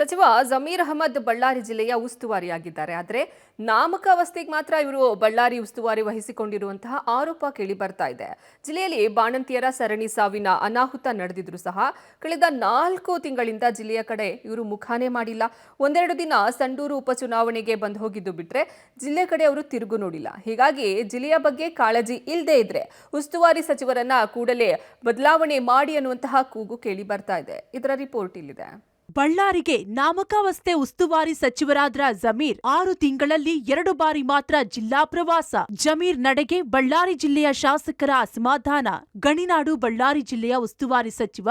ಸಚಿವ ಜಮೀರ್ ಅಹಮದ್ ಬಳ್ಳಾರಿ ಜಿಲ್ಲೆಯ ಉಸ್ತುವಾರಿಯಾಗಿದ್ದಾರೆ. ಆದರೆ ನಾಮಕಾವಸ್ಥೆಗೆ ಮಾತ್ರ ಇವರು ಬಳ್ಳಾರಿ ಉಸ್ತುವಾರಿ ವಹಿಸಿಕೊಂಡಿರುವಂತಹ ಆರೋಪ ಕೇಳಿ ಬರ್ತಾ ಇದೆ. ಜಿಲ್ಲೆಯಲ್ಲಿ ಬಾಣಂತಿಯರ ಸರಣಿ ಸಾವಿನ ಅನಾಹುತ ನಡೆದಿದ್ರು ಸಹ ಕಳೆದ 4 ತಿಂಗಳಿಂದ ಜಿಲ್ಲೆಯ ಕಡೆ ಇವರು ಮುಖಾನೇ ಮಾಡಿಲ್ಲ. ಒಂದೆರಡು ದಿನ ಸಂಡೂರು ಉಪಚುನಾವಣೆಗೆ ಬಂದು ಹೋಗಿದ್ದು ಬಿಟ್ರೆ ಜಿಲ್ಲೆ ಕಡೆ ಅವರು ತಿರುಗು ನೋಡಿಲ್ಲ. ಹೀಗಾಗಿ ಜಿಲ್ಲೆಯ ಬಗ್ಗೆ ಕಾಳಜಿ ಇಲ್ಲದೆ ಇದ್ರೆ ಉಸ್ತುವಾರಿ ಸಚಿವರನ್ನ ಕೂಡಲೇ ಬದಲಾವಣೆ ಮಾಡಿ ಅನ್ನುವಂತಹ ಕೂಗು ಕೇಳಿ ಬರ್ತಾ ಇದೆ. ಇದರ ರಿಪೋರ್ಟ್ ಇಲ್ಲಿದೆ. ಬಳ್ಳಾರಿಗೆ ನಾಮಕಾವಸ್ಥೆ ಉಸ್ತುವಾರಿ ಸಚಿವರಾದ ಜಮೀರ್ 6 ತಿಂಗಳಲ್ಲಿ 2 ಬಾರಿ ಮಾತ್ರ ಜಿಲ್ಲಾ ಪ್ರವಾಸ. ಜಮೀರ್ ನಡೆಗೆ ಬಳ್ಳಾರಿ ಜಿಲ್ಲೆಯ ಶಾಸಕರ ಅಸಮಾಧಾನ. ಗಣಿನಾಡು ಬಳ್ಳಾರಿ ಜಿಲ್ಲೆಯ ಉಸ್ತುವಾರಿ ಸಚಿವ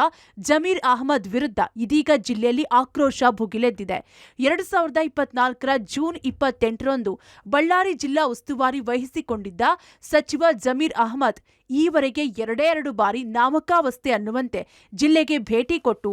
ಜಮೀರ್ ಅಹಮದ್ ವಿರುದ್ಧ ಇದೀಗ ಜಿಲ್ಲೆಯಲ್ಲಿ ಆಕ್ರೋಶ ಭುಗಿಲೆದ್ದಿದೆ. 2024ರ ಜೂನ್ 28ರಂದು ಬಳ್ಳಾರಿ ಜಿಲ್ಲಾ ಉಸ್ತುವಾರಿ ವಹಿಸಿಕೊಂಡಿದ್ದ ಸಚಿವ ಜಮೀರ್ ಅಹಮದ್ ಈವರೆಗೆ 2 ಬಾರಿ ನಾಮಕಾವಸ್ಥೆ ಅನ್ನುವಂತೆ ಜಿಲ್ಲೆಗೆ ಭೇಟಿ ಕೊಟ್ಟು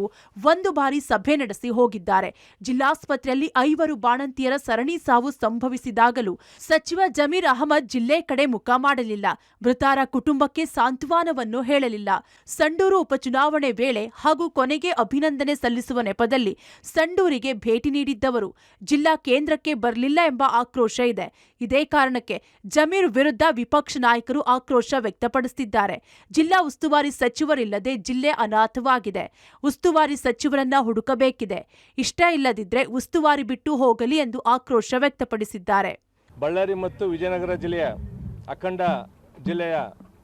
1 ಬಾರಿ ಸಭೆ ನಡೆಸಿ ಹೋಗಿದ್ದಾರೆ. ಜಿಲ್ಲಾಸ್ಪತ್ರೆಯಲ್ಲಿ 5 ಬಾಣಂತಿಯರ ಸರಣಿ ಸಾವು ಸಂಭವಿಸಿದಾಗಲೂ ಸಚಿವ ಜಮೀರ್ ಅಹಮದ್ ಜಿಲ್ಲೆ ಕಡೆ ಮುಖ ಮಾಡಲಿಲ್ಲ. ಮೃತರ ಕುಟುಂಬಕ್ಕೆ ಸಾಂತ್ವನವನ್ನು ಹೇಳಲಿಲ್ಲ. ಸಂಡೂರು ಉಪಚುನಾವಣೆ ವೇಳೆ ಹಾಗೂ ಕೊನೆಗೆ ಅಭಿನಂದನೆ ಸಲ್ಲಿಸುವ ನೆಪದಲ್ಲಿ ಸಂಡೂರಿಗೆ ಭೇಟಿ ನೀಡಿದ್ದವರು ಜಿಲ್ಲಾ ಕೇಂದ್ರಕ್ಕೆ ಬರಲಿಲ್ಲ ಎಂಬ ಆಕ್ರೋಶ ಇದೆ. ಇದೇ ಕಾರಣಕ್ಕೆ ಜಮೀರ್ ವಿರುದ್ಧ ವಿಪಕ್ಷ ನಾಯಕರು ಆಕ್ರೋಶ ವ್ಯಕ್ತಪಡಿಸುತ್ತಿದ್ದಾರೆ. ಜಿಲ್ಲಾ ಉಸ್ತುವಾರಿ ಸಚಿವರಿಲ್ಲದೆ ಜಿಲ್ಲೆ ಅನಾಥವಾಗಿದೆ. ಉಸ್ತುವಾರಿ ಸಚಿವರನ್ನ ಹುಡುಕಬೇಕಿದೆ. ಇಷ್ಟ ಇಲ್ಲದಿದ್ರೆ ಉಸ್ತುವಾರಿ ಬಿಟ್ಟು ಹೋಗಲಿ ಎಂದು ಆಕ್ರೋಶ ವ್ಯಕ್ತಪಡಿಸಿದ್ದಾರೆ. ಬಳ್ಳಾರಿ ಮತ್ತು ವಿಜಯನಗರ ಜಿಲ್ಲೆಯ ಅಖಂಡ ಜಿಲ್ಲೆಯ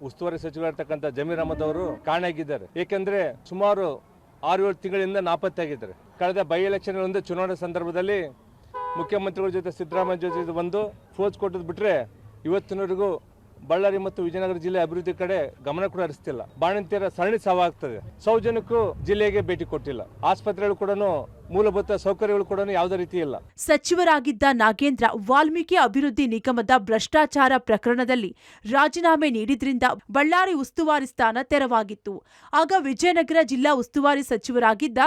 ಉಸ್ತುವಾರಿ ಸಚಿವರಾಗಿರ್ತಕ್ಕಂಥ ಜಮೀರ್ ಅಹಮದ್ ಅವರು ಕಾಣೆಯಾಗಿದ್ದಾರೆ. ಏಕೆಂದ್ರೆ ಸುಮಾರು 6-7 ತಿಂಗಳಿಂದ ನಾಪತ್ತೆಯಾಗಿದ್ದಾರೆ. ಕಳೆದ ಬೈ ಎಲೆಕ್ಷನ್ ಒಂದು ಚುನಾವಣೆ ಸಂದರ್ಭದಲ್ಲಿ ಮುಖ್ಯಮಂತ್ರಿಗಳ ಜೊತೆ ಸಿದ್ದರಾಮಯ್ಯ ಜೊತೆ ಬಂದು ಫೋಜ್ ಕೊಟ್ಟದ್ ಬಿಟ್ರೆ ಇವತ್ತಿನವರೆಗೂ ಬಳ್ಳಾರಿ ಮತ್ತು ವಿಜಯನಗರ ಜಿಲ್ಲೆ ಅಭಿವೃದ್ಧಿ ಕಡೆ ಗಮನ ಕೂಡ ಹರಿಸ್ತಿಲ್ಲ. ಬಾಣಂತಿಯರ ಸರಣಿ ಸಾವಾಗ್ತದೆ. ಸೌಜನ್ಯಕ್ಕೂ ಜಿಲ್ಲೆಗೆ ಭೇಟಿ ಕೊಟ್ಟಿಲ್ಲ. ಆಸ್ಪತ್ರೆಗಳು ಕೂಡ ಮೂಲಭೂತ ಸೌಕರ್ಯಗಳು ಕೂಡ ಯಾವುದೇ ರೀತಿ ಇಲ್ಲ. ಸಚಿವರಾಗಿದ್ದ ನಾಗೇಂದ್ರ ವಾಲ್ಮೀಕಿ ಅಭಿವೃದ್ಧಿ ನಿಗಮದ ಭ್ರಷ್ಟಾಚಾರ ಪ್ರಕರಣದಲ್ಲಿ ರಾಜೀನಾಮೆ ನೀಡಿದ್ರಿಂದ ಬಳ್ಳಾರಿ ಉಸ್ತುವಾರಿ ಸ್ಥಾನ ತೆರವಾಗಿತ್ತು. ಆಗ ವಿಜಯನಗರ ಜಿಲ್ಲಾ ಉಸ್ತುವಾರಿ ಸಚಿವರಾಗಿದ್ದ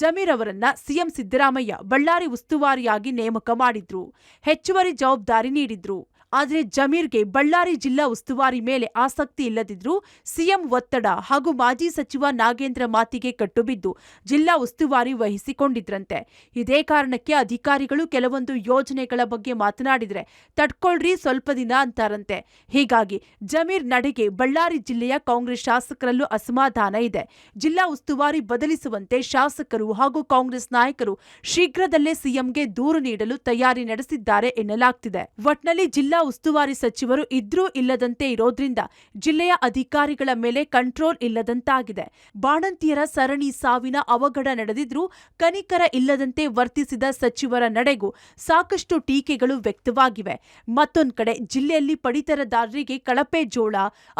ಜಮೀರ್ ಅವರನ್ನ ಸಿಎಂ ಸಿದ್ದರಾಮಯ್ಯ ಬಳ್ಳಾರಿ ಉಸ್ತುವಾರಿಯಾಗಿ ನೇಮಕ ಮಾಡಿದ್ರು. ಹೆಚ್ಚುವರಿ ಜವಾಬ್ದಾರಿ ನೀಡಿದ್ರು. ಆದರೆ ಜಮೀರ್ಗೆ ಬಳ್ಳಾರಿ ಜಿಲ್ಲಾ ಉಸ್ತುವಾರಿ ಮೇಲೆ ಆಸಕ್ತಿ ಇಲ್ಲದಿದ್ರೂ ಸಿಎಂ ಒತ್ತಡ ಹಾಗೂ ಮಾಜಿ ಸಚಿವ ನಾಗೇಂದ್ರ ಮಾತಿಗೆ ಕಟ್ಟುಬಿದ್ದು ಜಿಲ್ಲಾ ಉಸ್ತುವಾರಿ ವಹಿಸಿಕೊಂಡಿದ್ರಂತೆ. ಇದೇ ಕಾರಣಕ್ಕೆ ಅಧಿಕಾರಿಗಳು ಕೆಲವೊಂದು ಯೋಜನೆಗಳ ಬಗ್ಗೆ ಮಾತನಾಡಿದ್ರೆ ತಡ್ಕೊಳ್ರಿ ಸ್ವಲ್ಪ ದಿನ ಅಂತಾರಂತೆ. ಹೀಗಾಗಿ ಜಮೀರ್ ನಡೆಗೆ ಬಳ್ಳಾರಿ ಜಿಲ್ಲೆಯ ಕಾಂಗ್ರೆಸ್ ಶಾಸಕರಲ್ಲೂ ಅಸಮಾಧಾನ ಇದೆ. ಜಿಲ್ಲಾ ಉಸ್ತುವಾರಿ ಬದಲಿಸುವಂತೆ ಶಾಸಕರು ಹಾಗೂ ಕಾಂಗ್ರೆಸ್ ನಾಯಕರು ಶೀಘ್ರದಲ್ಲೇ ಸಿಎಂಗೆ ದೂರು ನೀಡಲು ತಯಾರಿ ನಡೆಸಿದ್ದಾರೆ ಎನ್ನಲಾಗ್ತಿದೆ. ಒಟ್ನಲ್ಲಿ ಜಿಲ್ಲಾ ಉಸ್ತುವಾರಿ ಸಚಿವರು ಇದ್ರೂ ಇಲ್ಲದಂತೆ ಇರೋದ್ರಿಂದ ಜಿಲ್ಲೆಯ ಅಧಿಕಾರಿಗಳ ಮೇಲೆ ಕಂಟ್ರೋಲ್ ಇಲ್ಲದಂತಾಗಿದೆ. ಬಾಣಂತಿಯರ ಸರಣಿ ಸಾವಿನ ಅವಘಡ ನಡೆದಿದ್ರೂ ಕನಿಕರ ಇಲ್ಲದಂತೆ ವರ್ತಿಸಿದ ಸಚಿವರ ನಡೆಗೂ ಸಾಕಷ್ಟು ಟೀಕೆಗಳು ವ್ಯಕ್ತವಾಗಿವೆ. ಮತ್ತೊಂದು ಕಡೆ ಜಿಲ್ಲೆಯಲ್ಲಿ ಪಡಿತರದಾರರಿಗೆ ಕಳಪೆ ಜೋಳ,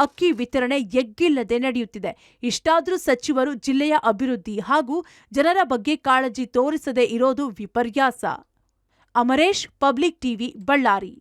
ಅಕ್ಕಿ ವಿತರಣೆ ಎಗ್ಗಿಲ್ಲದೆ ನಡೆಯುತ್ತಿದೆ. ಇಷ್ಟಾದರೂ ಸಚಿವರು ಜಿಲ್ಲೆಯ ಅಭಿವೃದ್ಧಿ ಹಾಗೂ ಜನರ ಬಗ್ಗೆ ಕಾಳಜಿ ತೋರಿಸದೇ ಇರೋದು ವಿಪರ್ಯಾಸ. Amaresh, public TV, Ballari.